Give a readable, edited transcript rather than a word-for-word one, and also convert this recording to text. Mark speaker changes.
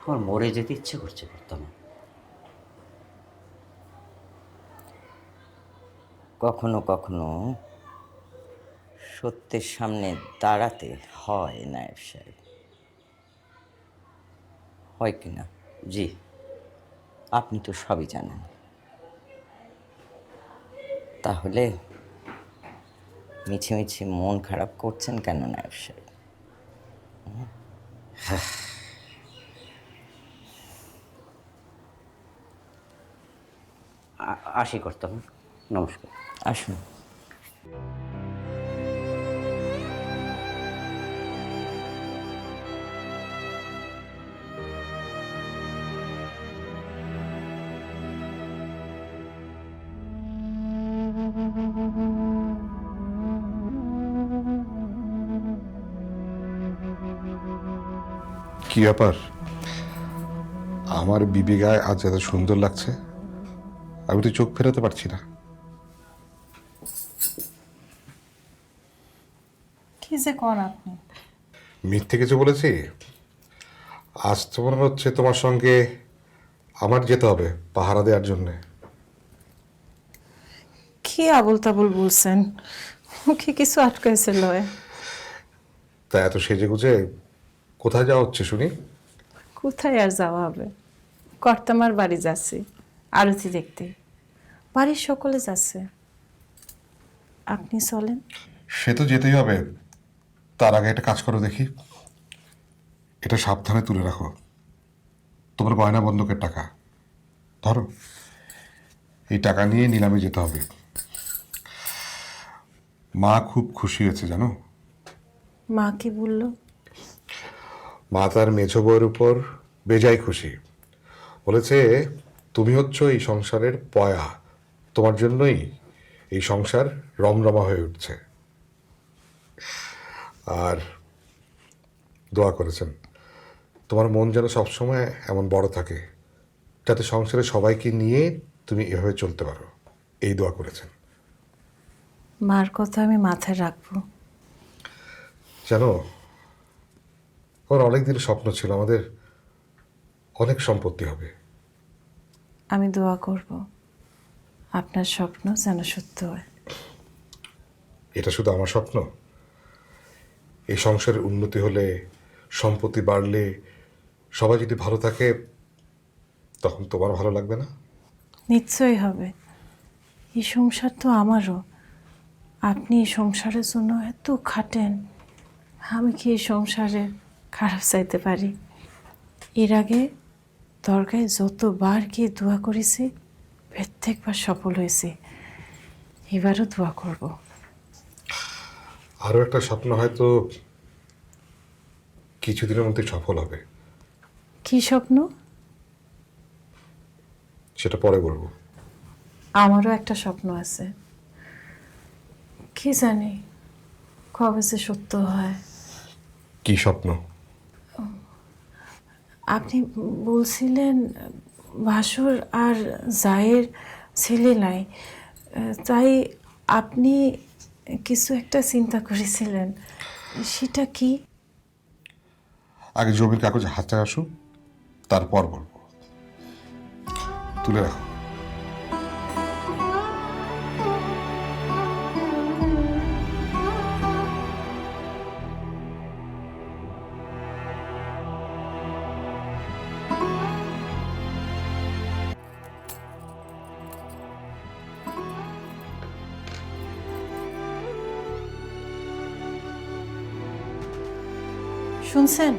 Speaker 1: আমার মরে যেতে ইচ্ছে করছে বর্তমান। কখনো কখনো সত্যের সামনে দাঁড়াতে হয় নায়েব সাহেব, হয় কি না? জি, আপনি তো সবই জানেন। তাহলে মিছে মিছে মন খারাপ করছেন কেন নায়েব সাহেব? আসি কর্তাবাবু, নমস্কার। আসুন।
Speaker 2: কি ব্যাপার? আমার বিবি গায়ে আজ এত সুন্দর লাগছে, আমি তো চোখ ফেরাতে পারছি না।
Speaker 3: কি যে কর আপনি?
Speaker 2: মিথ্যে কিছু বলেছি? আজ তো মনে হচ্ছে তোমার সঙ্গে আমার যেতে হবে পাহারা দেওয়ার জন্যে।
Speaker 3: কি আবল তাবল বলছেন? মুখে কিছু আটকাইছে লয়।
Speaker 2: তা এত সেজে গুজে কোথায় যাওয়া হচ্ছে শুনি?
Speaker 3: কোথায় আর যাওয়া হবে? কর্তামার বাড়ি যাচ্ছি আরতি দেখতে। বাড়ির সকলে যাচ্ছে, আপনি চলেন।
Speaker 2: সে তো যেতেই হবে, তার আগে একটা কাজ করো দেখি। এটা সাবধানে তুলে রাখো, তোমার গয়না বন্ধকের টাকা। ধরো, এই টাকা নিয়ে নিলামে যেতে হবে। মা খুব খুশি হয়েছে জানো।
Speaker 3: মা কি বলল?
Speaker 2: মা তার মেঝো বউয়ের উপর বেজায় খুশি। বলেছে তুমি হচ্ছ এই সংসারের পয়া, তোমার জন্যই এই সংসার রমরমা হয়ে উঠছে। আর দোয়া করেছেন তোমার মন যেন সবসময় এমন বড় থাকে, যাতে সংসারে সবাইকে নিয়ে তুমি এভাবে চলতে পারো, এই দোয়া করেছেন।
Speaker 3: মার কথা আমি মাথায় রাখবো।
Speaker 2: জানো, আমার অনেক দিনের স্বপ্ন ছিল আমাদের অনেক সম্পত্তি হবে।
Speaker 3: আমি দোয়া করব আপনার স্বপ্ন যেন সত্য হয়।
Speaker 2: এটা শুধু আমার স্বপ্ন, এই সংসারের উন্নতি হলে, সম্পত্তি বাড়লে, সবাই যদি ভালো থাকে, তখন তোমার ভালো লাগবে না?
Speaker 3: নিশ্চয়ই হবে। এই সংসার তো আমারও। আপনি এই সংসারের জন্য এত খাটেন, আমি কি এই সংসারে খারাপ চাইতে পারি? এর আগে দরগায় যতবার গিয়ে দোয়া করেছি, প্রত্যেকবার সফল হয়েছে। এবারও দোয়া করব।
Speaker 2: আরও একটা স্বপ্ন হয়তো কিছুদিনের মধ্যে সফল হবে।
Speaker 3: কি স্বপ্ন?
Speaker 2: সেটা পরে বলবো।
Speaker 3: আমারও একটা স্বপ্ন আছে, কি জানি কবে যে সত্য হয়।
Speaker 2: কি স্বপ্ন?
Speaker 3: আপনি বলছিলেন ভাসুর আর জায়ের ছেলে নাই, তাই আপনি কিছু একটা চিন্তা করেছিলেন, সেটা কি?
Speaker 2: আগে জমির কাগজে হাতটা আসুক, তারপর বলবো। তুলে রাখো।
Speaker 3: শুনছেন?